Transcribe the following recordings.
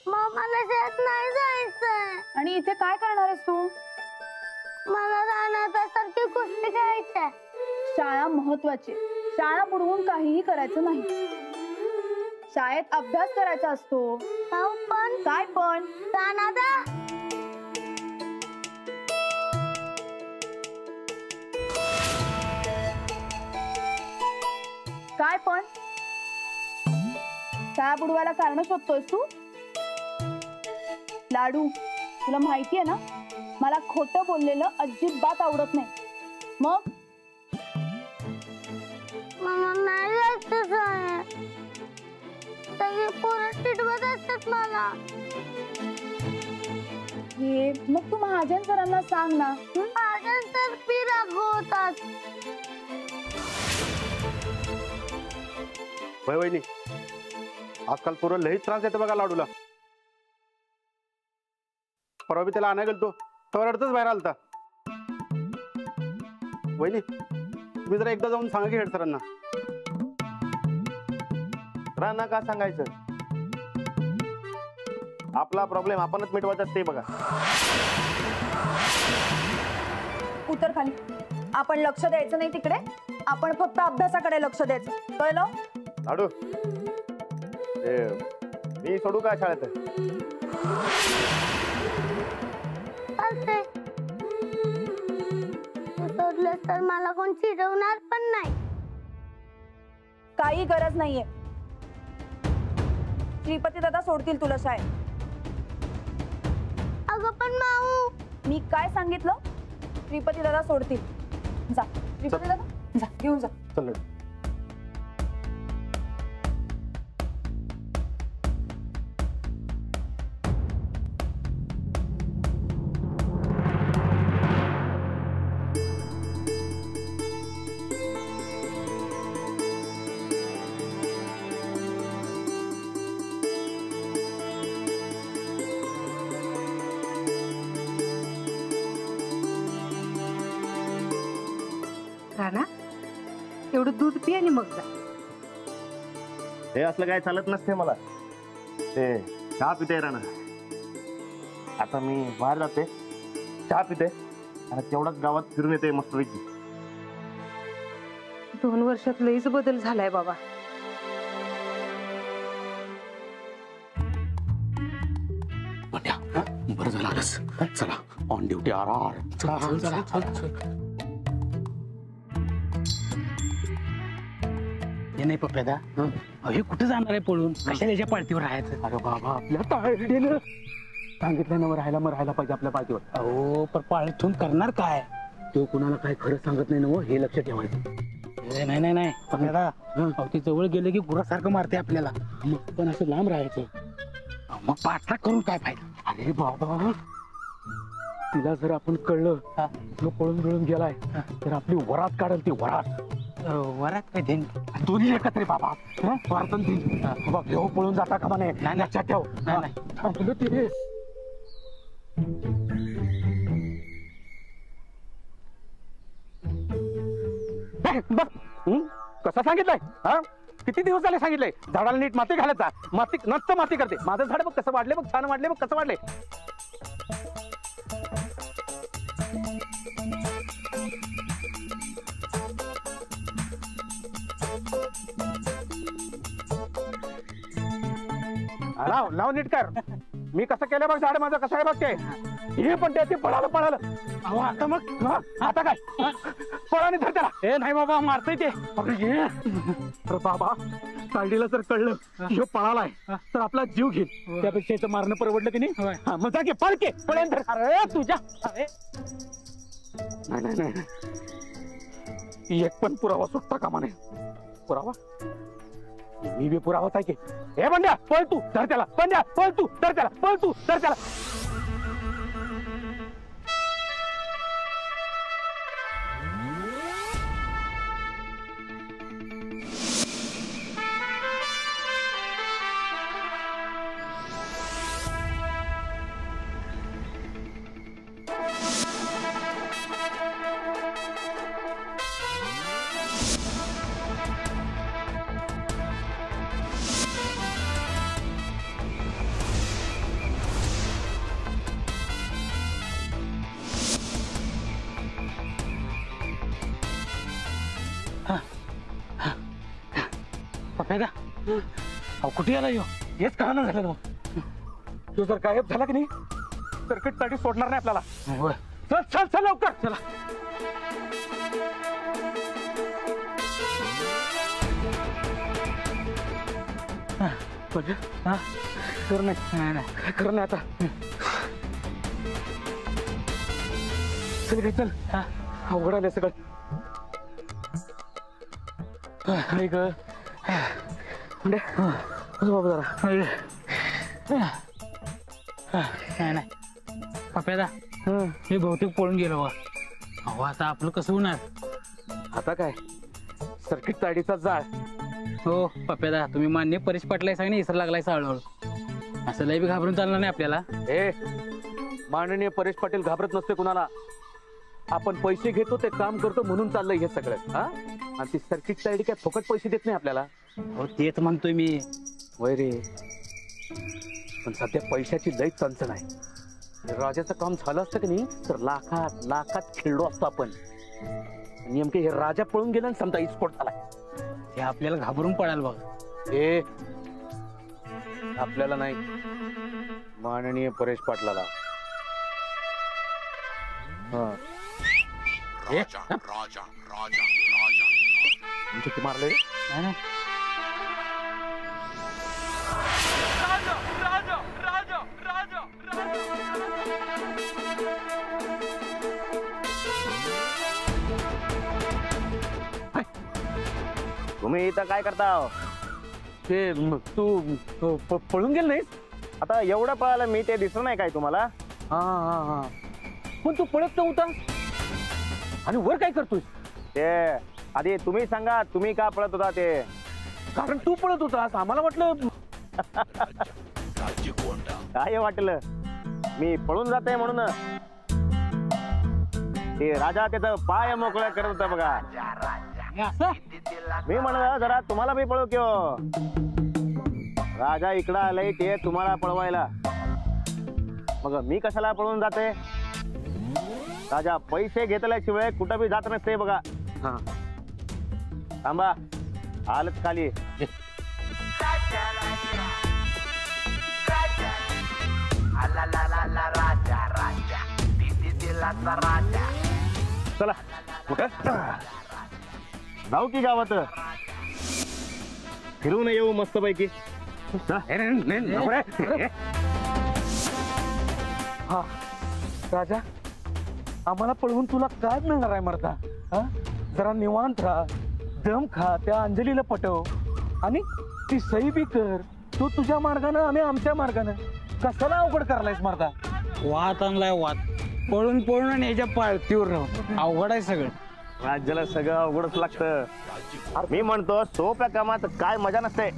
मला शाळेत नाही जायचंय. आणि इथे काय करणार आहेस तू? मला रानासारखी कुस्ती खेळायचंय. शाळा महत्वाची. शाळा बुडवून काहीही करायचं नाही. शाळेत अभ्यास करायचा असतो. पण काय पण? रानादा काय पण? शाळा बुडवायला कारण शोधतोयस तू? लाडू, तुला माहितीये ना, मला खोटं बोललेलं अजिबात आवडत नाही. मग मला नाही जायचं शाळेत. सगळी पोरं चिडवत असतात मला. हे मग तू महाजन सरांना सांग ना. महाजन सर बी रागवतात. वहिनी, आजकाल पोरं लई त्रास देते बघा लाडूला. परवा बी त्याला आणायला गेलतो, तर रडतच बाहेर आलता. वहिनी, तुम्ही जरा एकदा जाऊन सांगा की हेड सरांना. राणा का सांगायचं? आपला प्रॉब्लेम आपणच मिटवायचा ते बघा. उतर खाली. आपण लक्ष द्यायचं नाही तिकडे. आपण फक्त अभ्यासाकडे लक्ष द्यायचं. कळलं? लाडू, मी सोडू का शाळेत? सोडलं तर मला कोण चिडवणार पण नाही. काही गरज नाहीये. श्रीपती दादा सोडतील तुला शाळेत. अगं पण माऊ, मी काय सांगितलं? श्रीपती दादा सोडतील. जा श्रीपती दादा, जा घेऊन जा. चल. राणा, एवढं दूध पी आणि मग जा. हे असलं काय चालत नसते मला. ते चहा पिते राणा. आता मी बाहेर जाते, चहा पिते आणि तेवढाच गावात फिरून येते मस्तपैकी. 2 वर्षात लईच बदल झालाय बाबा. बरं झालं आलंस. चला ऑन ड्युटी आर. नाही पप्प्यादा, हे कुठे जाणार आहे पळून? कशाला याच्या पाळतीवर राहायचं? अरे बाबा, आपल्या तायडीनं सांगितलं ना, राहायला पाहिजे आपल्या पाळतीवर. अहो पण पाळतून करणार काय? तो कुणाला काय खरं सांगत नाही ना, हे लक्षात ठेवायचं. नाही पप्प्यादा, अहो ती जवळ गेले की गुरासारखं मारते आपल्याला. मग पण असं लांब राहायचं. मग पाठलाग करून काय फायदा? अरे बाबा, तिला जर आपण कळलं तो पळून मिळून गेलाय तर आपली वरात काढल. ती वरात. वरात काय देईन? दोन्ही एकत्र रे बाबा. वर्तन दिन बाबा, घेऊ पळून जाता का म्हणे. नाही लक्षात ठेव. नाही थांबलं ते. बघ कसं सांगितलंय. हा, किती दिवस झाले सांगितलंय झाडाला नीट माती घालायचा. माती नसत माती करते. माझं झाड बघ कसं वाढले, बघ छान वाढले, बघ कसं वाढले. लाव नीट कर. मी कसं केलं बघ, झाड माझं कसं आहे बघ. ते हे पण ते पळालं. अहो आता मग आता काय पळाने धर त्याला. ए नाही बाबा, मारतय ते. अरे बाबा, तायडीला जर कळलं की ह्यो पळालाय तर आपला जीव घेईल. त्यापेक्षा याचं मारणं परवडलं की नाही. मग जा की पळ के पळेन धर. अरे तुझ्या नाही एक पण पुरावा सुटता कामा नये. पुरावा मी बी पुरावाच आहे की. हे बंड्या पळ तू धर त्याला. बंड्या पळ तू धर त्याला. पळ तू धर त्याला. पप्यादा अहो कुठे आला यो हेच कळानं झालं मग तो जर गायब झाला की नाही सर्किट साठी सोडणार नाही आपल्याला. होय चल चल चल लवकर चला. हा खरं नाही नाही काय खरं नाही आता. चल काय चल. हा अवघड आलं सगळं. नाही ग बाबा जरा नाही पप्यादा मी बहुतेक पळून गेलो बा. अहो आता आपलं कसं होणार. आता काय सर्किट ताडीचा जाळ. हो पप्यादा तुम्ही मान्य परेश पाटलाय सांग इसर लागलाय हळूहळू. असं लय बी घाबरून चालणार नाही आपल्याला. ए माननीय परेश पाटील घाबरत नसते कुणाला. आपण पैसे घेतो ते काम करतो म्हणून चाललंय हे सगळं. हा आणि ती सर्किट तायडी काय फुकट पैसे देत नाही आपल्याला. हो तेच म्हणतोय मी. वय रे पण सध्या पैशाची लई चंचण आहे. राजाचं काम झालं असतं की नाही तर लाखात लाखात खेळलो असतो आपण. नेमके हे राजा पळून गेला आणि समजा इस्फोट झालाय. हे आपल्याला घाबरून पडाल बघ. ए आपल्याला नाही माननीय परेश पाटलाला. हा किती मारले नाही, नाही. तुम्ही इथं काय करता हो? ते तू पळून गेल नाहीस. आता एवढं पळालं मी ते दिसलं नाही काय तुम्हाला? हा हा हा पण तू पळत नव्हता आणि वर काय करतोय. ते आधी तुम्ही सांगा तुम्ही का पळत होता ते. कारण तू पळत होतास आम्हाला वाटलं. काय वाटलं मी पळून जाते म्हणून. ते राजा त्याचं पाय मोकळं करत होता बघा. हे असं मी म्हणलं जरा तुम्हाला मी पळू किंवा राजा इकडं आलंय ते तुम्हाला पळवायला. मग मी कशाला पळून जाते. राजा पैसे घेतल्याशिवाय कुठं बी जात नसते बघा. हा थांबा आलच खाली. चला कुठं जाऊ की गावात फिरून येऊ मस्त पैकी. हा राजा आम्हाला पळवून तुला काय मिळणार आहे मर्दा. हा जरा निवांत राहा दम खा त्या अंजलीला पटव आणि ती सही बी कर. तू तुझ्या मार्गानं आम्ही आमच्या मार्गानं. कशाला अवघड करायलायस मर्दा. वात आणलाय वात. पळून पळून आणि ह्याच्या पाळतीवर राहून अवघड आहे सगळं. राज्याला सगळं अवघडच लागतं. मी म्हणतो सोप्या कामात काय मजा नसते.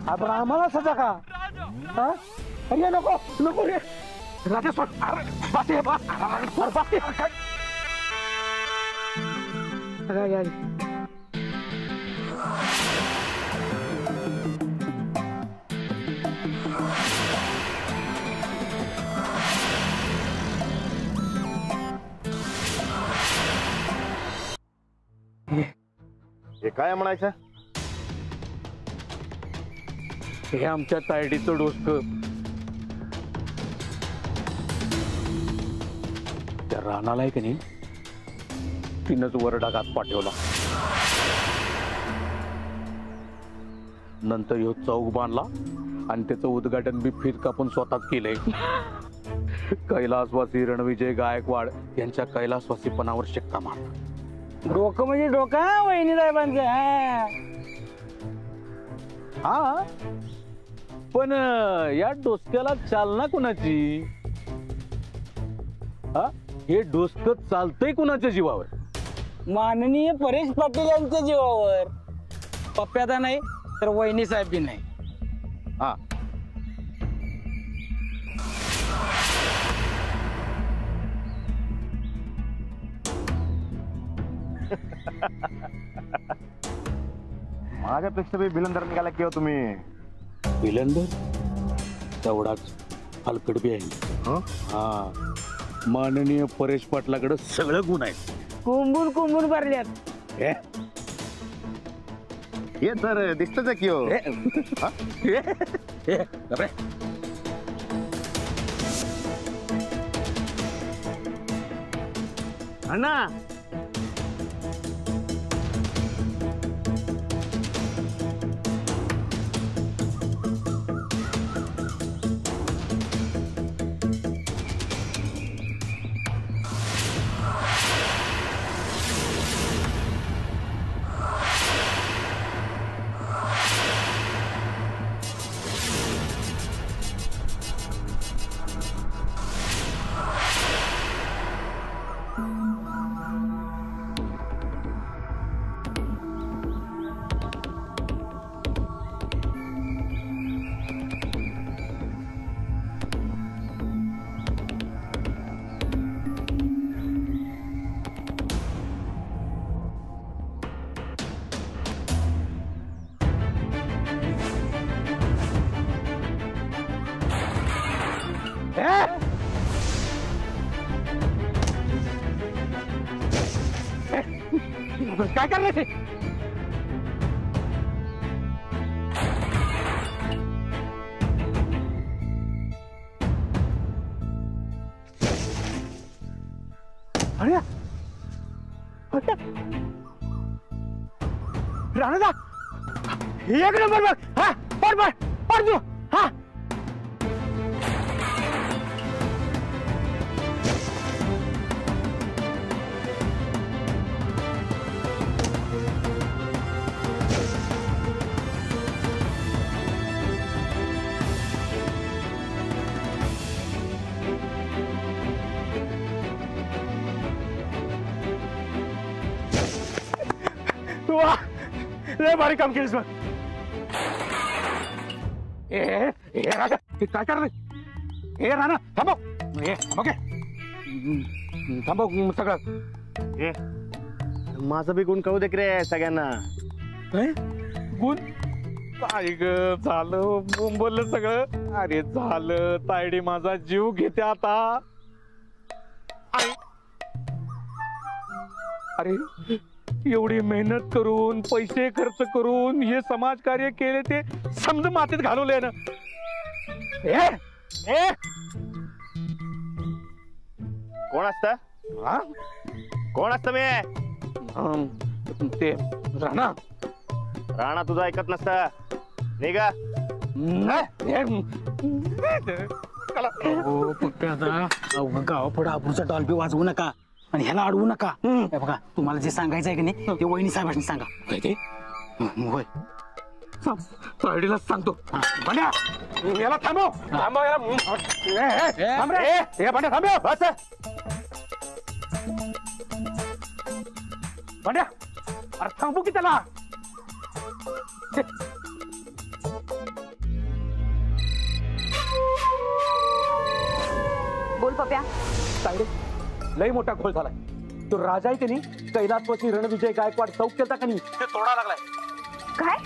आपण आम्हाला सजा का. हा अरे नको नको रे राजा सोड. अरे, बस हे, बस. अरे, बस हे. अरे, अरे. हे काय म्हणायचं. हे आमच्या तायडीचं डोसकं त्या रानाला आहे की नाही तिनंच वरडागात पाठवला. नंतर ह्यो चौक बांधला आणि त्याचं उद्घाटन बी फिर कापून स्वतःच केलंय. कैलासवासी रणविजय गायकवाड यांच्या कैलासवासीपणावर शिक्का मार. डोकं म्हणजे डोका वहिनी साहेबांचं. हा पण या डोसक्याला चालना कुणाची. हा हे डोसकं चालतंय कुणाच्या जीवावर. माननीय परेश पाटील यांच्या जीवावर. पप्प्यादा नाही तर वहिनी साहेब बी नाही. हा माझ्यापेक्षा बी बिलंदर निघाला किंवा तुम्ही. विलंदर तेवढाच हलकड बी आहे. हा माननीय परेश पाटलाकडे सगळं गुण आहे. कुंभून कुंभून भरल्यात. हे? हे तर दिसतच की हो. अण्णा काय करणार ते? अरे राणा एक नंबर बघ. हा पड तू. हा वा लय भारी काम केलीस बघ. राजा ते काय करणार? राणा थांबव. थांबव सगळं. माझं बी गुण कळू दे रे सगळ्यांना. गुण काय ग झालं बोंबललं सगळं. अरे झालं तायडी माझा जीव घेते आता. अरे एवढी मेहनत करून पैसे खर्च करून हे समाजकार्य केले ते समज मातीत घालवले ना. कोण असतं? कोण असतं मी? ते राणा. राणा तुझं ऐकत नसतं. निघा. गावापुढे आबरूचा डॉल्बी वाजवू नका आणि ह्याला अडवू नका. हे बघा तुम्हाला जे सांगायचं आहे की नाही ते वहिनी साहेबांनी सांगा. काय ते? होय तायडीला सांगतो. याला थांबव. थांब रे. भांड्या थांब बस. भांड्या अरे थांबू की त्याला. बोल पप्या. तायडे लय मोठा घोळ झालाय. तो राजा आहे की नाही कैलासवासी रणविजय गायकवाड चौक केलता का नाही ते तोडा लागलाय. काय?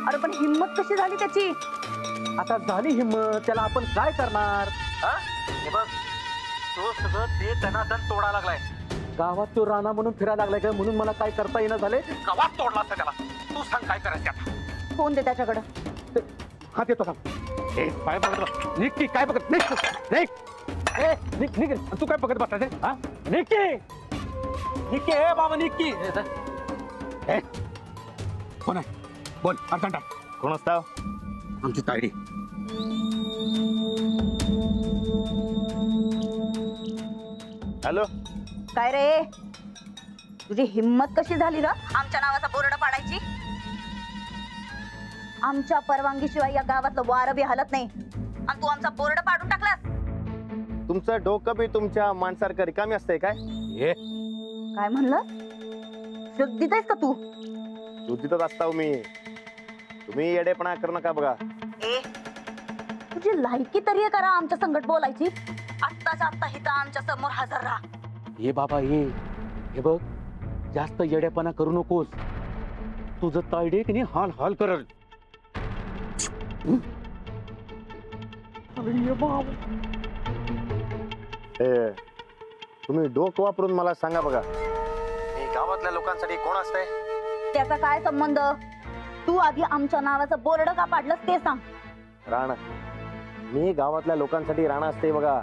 अरे पण हिम्मत कशी झाली त्याची? आता झाली हिम्मत त्याला आपण काय करणार? हे बघ तो सगळं ते दनादन तोडा लागलाय. गावात तो राणा म्हणून फिरायला लागलाय का म्हणून मला काय करता येणं झाले. गावात तोडला असता त्याला. तू सांग काय करायचं आता. फोन दे त्याच्याकडं. हा देतो का? काय बघत निक काय बघत निक तू काय बघत बसला रे? हा निक्की बाबा निक्की. कोण आहे? बोल अर्जंट. कोण असतं? आमची तायडी. हॅलो. काय रे तुझी हिम्मत कशी झाली ना आमच्या नावाचा बोर्ड पाडायची? आमच्या परवानगीशिवाय या गावातलं वारं बी हलत नाही आणि तू आमचा बोर्ड पाडून टाकलास. तुमचं डोकं बी तुमच्या माणसारखं रिकामी असतंय काय? काय म्हणलं? शुद्धीत आहेस का तू? शुद्धीतच असताव मी. तुम्ही येडेपणा करू नका बघा. तुझी लायकी तरी करा आमच्या संकट बोलायची. आत्ताच्या आत्ता हिता आमच्या समोर हजर राहा. ये बाबा हे बघ जास्त येडेपणा करू नकोस. तुझं तायडे की नाही हाल हाल करल. तुम्ही डोकं वापरून मला सांगा बघा मी गावातल्या लोकांसाठी कोण असतंय? त्याचा काय संबंध? तू आधी आमच्या नावाचं बोर्ड का पाडलंस ते सांग. राणा, मी गावातल्या लोकांसाठी राणा असते बघा.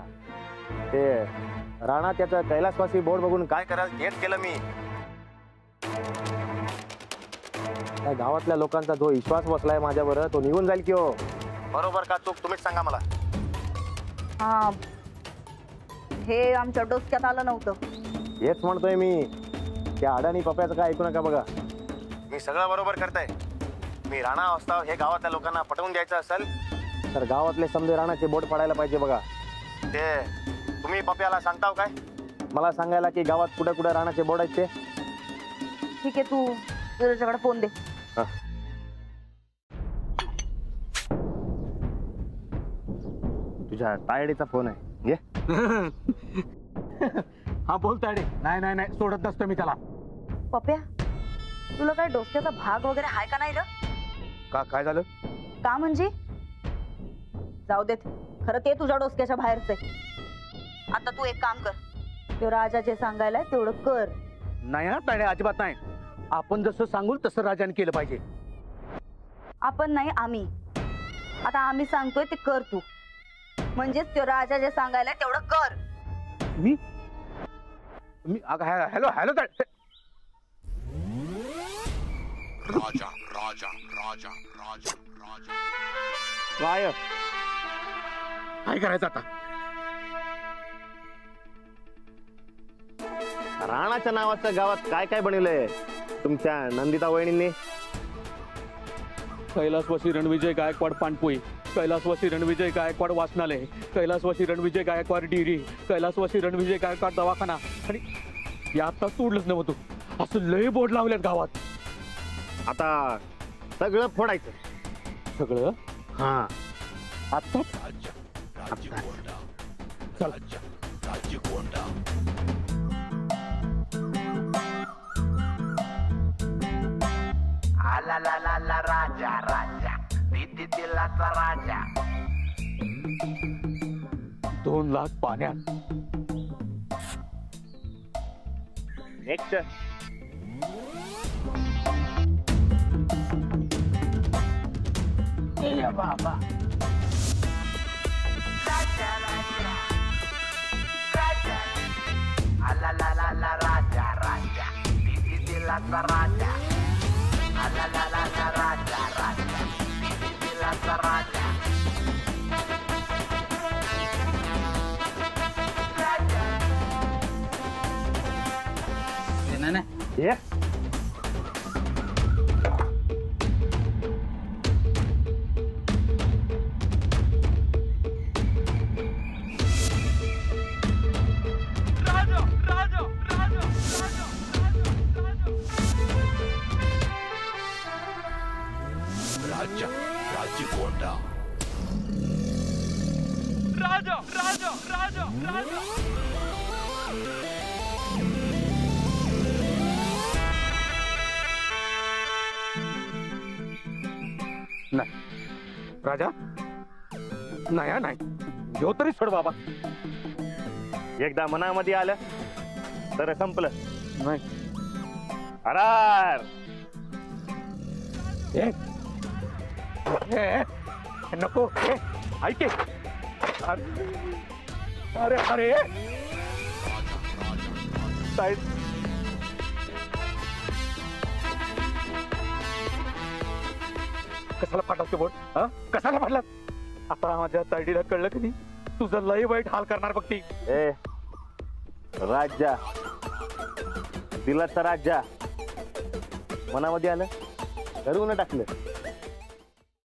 ते राणा त्याचं कैलासवासी बोर्ड बघून काय करायला हेच केलं मी. त्या गावातल्या लोकांचा जो विश्वास बसलाय माझ्यावर तो निघून जाईल की हो. बरोबर का चूक तुम्हीच सांगा मला. हा, हे आमच्या डोक्यात आलं नव्हतं. हेच म्हणतोय मी. त्या अडाणी पप्याचं काय ऐकू नका बघा. मी सगळं बरोबर करताय. मी राणा अवस्था हे गावातल्या लोकांना पटवून द्यायचं असेल तर गावातले समजे राणाचे बोट पडायला पाहिजे बघा. ते तुम्ही पप्याला सांगताव काय? मला सांगायला की गावात कुठे कुठे राणाचे बोर्ड आहेत ते. ठीक आहे, तू तुझ्याकडे फोन दे. तुझ्या तायडीचा फोन आहे, घे. हा बोल तायडे. नाही नाही नाही, सोडत नसतो मी त्याला. पप्या, तुला काय डोक्याचा भाग वगैरे आहे का नाही रे? का काय झालं? का म्हणजे? जाऊ देत, खरं ते तुझ्या डोसक्याच्या बाहेरच आहे. आता तू एक काम कर, तो राजा जे सांगायला तेवढं कर. नाही हा तायडे, अजिबात नाही. आपण जसं सांगू तसं राजाने केलं पाहिजे. आपण नाही, आम्ही. आता आम्ही सांगतोय ते कर तू. म्हणजेच तो राजा जे सांगायला तेवढं कर. मी मी हॅलो हॅलो तायडे. राजा राजा राजा राजा राजा काय काय करायचं आता? राणाच्या नावाचं गावात काय काय बनवलंय तुमच्या नंदिता वहिनींनी? कैलासवासी रणविजय गायकवाड पाणपोई, कैलासवासी रणविजय गायकवाड वाचनालय, कैलासवासी रणविजय गायकवाड डेअरी, कैलासवासी रणविजय गायकवाड दवाखाना. आणि यात सोडलंच नव्हतं. असं लय बोर्ड लावल्यात गावात. आता सगळं फोडायचं. सगळं हा, आता चल. आला ला ला ला राजा राजा दिदी दिलाचा राजा. 2 लाख पाण्यात. नेक्स्ट. बाबा राजा राजा राजा. आला ला ला ला राजा राजा दिदी दिलाचा राजा. आला ला ला ला राजा राजा दिदी दिलाचा राजा. नाही ये राजा राजकोंडा. राजा राजा राजा राजा. नाही राजा, नाही हा, नाही. घेऊ तरी सोड बाबा. एकदा मनामध्ये आलं तर संपलं. नाही अरार. ए, ए, नको. ए, ऐक ए. अरे अरे साईड. कशाला फाटला तो बोट? हा, कशाला फाटला? आता माझ्या तायडीला कळलं की नाही, तुझं लय वाईट हाल करणार बघ ती. ए, राजा दिलाचा राजा मनामध्ये आलं, ठरवून टाकलं.